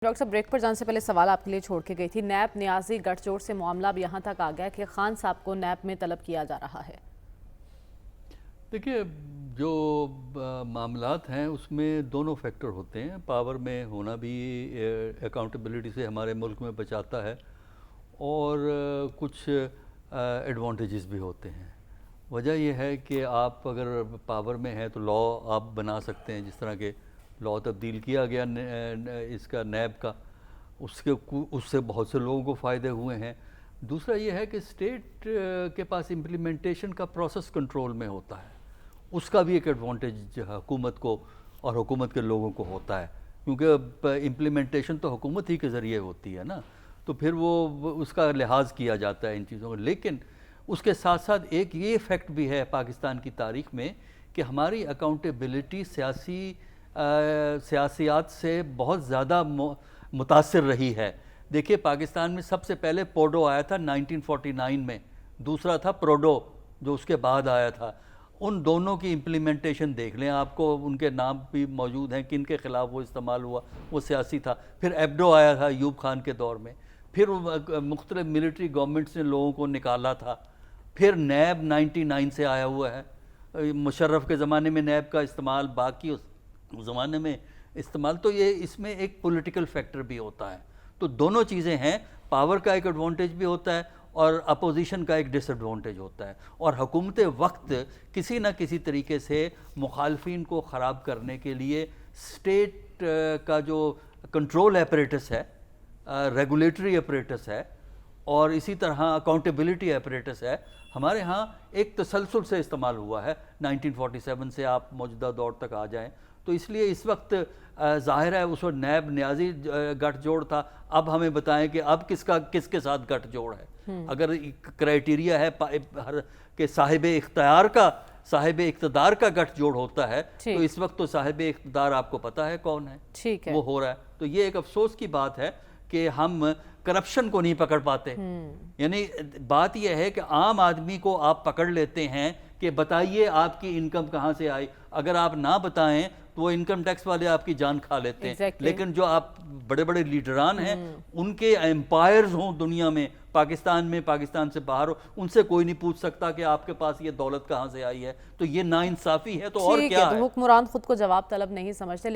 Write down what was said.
Doctor صاحب break پر جانے سے پہلے سوال آپ کے لیے چھوڑ کے گئی تھی۔ نیب نیازی گٹھ جوڑ سے معاملہ اب یہاں تک آ گیا کہ خان صاحب کو نیب میں طلب کیا جا رہا ہے۔ دیکھیے، جو معاملات ہیں اس میں دونوں فیکٹر ہوتے ہیں۔ پاور میں ہونا بھی اکاؤنٹیبلٹی سے ہمارے ملک میں بچاتا ہے، اور کچھ ایڈوانٹیجز بھی ہوتے ہیں۔ وجہ یہ ہے کہ آپ اگر پاور میں ہیں تو لا آپ بنا سکتے ہیں، جس طرح کہ لا تبدیل کیا گیا اس کا نیب کا، اس سے بہت سے لوگوں کو فائدے ہوئے ہیں۔ دوسرا یہ ہے کہ اسٹیٹ کے پاس امپلیمنٹیشن کا پروسیس کنٹرول میں ہوتا ہے، اس کا بھی ایک ایڈوانٹیج حکومت کو اور حکومت کے لوگوں کو ہوتا ہے، کیونکہ امپلیمنٹیشن تو حکومت ہی کے ذریعے ہوتی ہے نا، تو پھر وہ اس کا لحاظ کیا جاتا ہے ان چیزوں کا۔ لیکن اس کے ساتھ ساتھ ایک یہ فیکٹ بھی ہے پاکستان کی تاریخ میں کہ ہماری اکاؤنٹیبلٹی سیاسیات سے بہت زیادہ متاثر رہی ہے۔ دیکھیے، پاکستان میں سب سے پہلے پوڈو آیا تھا 1949 میں، دوسرا تھا پروڈو جو اس کے بعد آیا تھا۔ ان دونوں کی امپلیمنٹیشن دیکھ لیں، آپ کو ان کے نام بھی موجود ہیں، کن کے خلاف وہ استعمال ہوا، وہ سیاسی تھا۔ پھر ایبڈو آیا تھا ایوب خان کے دور میں، پھر مختلف ملٹری گورنمنٹس نے لوگوں کو نکالا تھا، پھر نیب 99 سے آیا ہوا ہے، مشرف کے زمانے میں نیب کا استعمال، باقی اس زمانے میں استعمال۔ تو یہ اس میں ایک پولیٹیکل فیکٹر بھی ہوتا ہے، تو دونوں چیزیں ہیں، پاور کا ایک ایڈوانٹیج بھی ہوتا ہے اور اپوزیشن کا ایک ڈس ایڈوانٹیج ہوتا ہے، اور حکومت وقت کسی نہ کسی طریقے سے مخالفین کو خراب کرنے کے لیے اسٹیٹ کا جو کنٹرول اپریٹس ہے، ریگولیٹری اپریٹس ہے، اور اسی طرح اکاؤنٹیبلٹی اپریٹس ہے، ہمارے ہاں ایک تسلسل سے استعمال ہوا ہے۔ 1947 سے آپ موجودہ دور تک آ جائیں تو اس لیے اس وقت ظاہر ہے اس وقت نیب نیازی گٹھ جوڑ تھا۔ اب ہمیں بتائیں کہ اب کس کے ساتھ گٹھ جوڑ ہے؟ اگر کرائیٹیریا ہے کہ صاحب اقتدار کا گٹھ جوڑ ہوتا ہے، تو اس وقت تو صاحب اقتدار آپ کو پتہ ہے کون ہے، وہ ہو رہا ہے۔ تو یہ ایک افسوس کی بات ہے کہ ہم کرپشن کو نہیں پکڑ پاتے۔ یعنی بات یہ ہے کہ عام آدمی کو آپ پکڑ لیتے ہیں کہ بتائیے آپ کی انکم کہاں سے آئی، اگر آپ نہ بتائیں تو وہ انکم ٹیکس والے آپ کی جان کھا لیتے ہیں۔ لیکن جو آپ بڑے بڑے لیڈران ہیں، ان کے امپائرز ہوں دنیا میں، پاکستان میں، پاکستان سے باہر ہو، ان سے کوئی نہیں پوچھ سکتا کہ آپ کے پاس یہ دولت کہاں سے آئی ہے۔ تو یہ ناانصافی ہے، تو اور کیا ہے؟ حکمران خود کو جواب طلب نہیں سمجھتے۔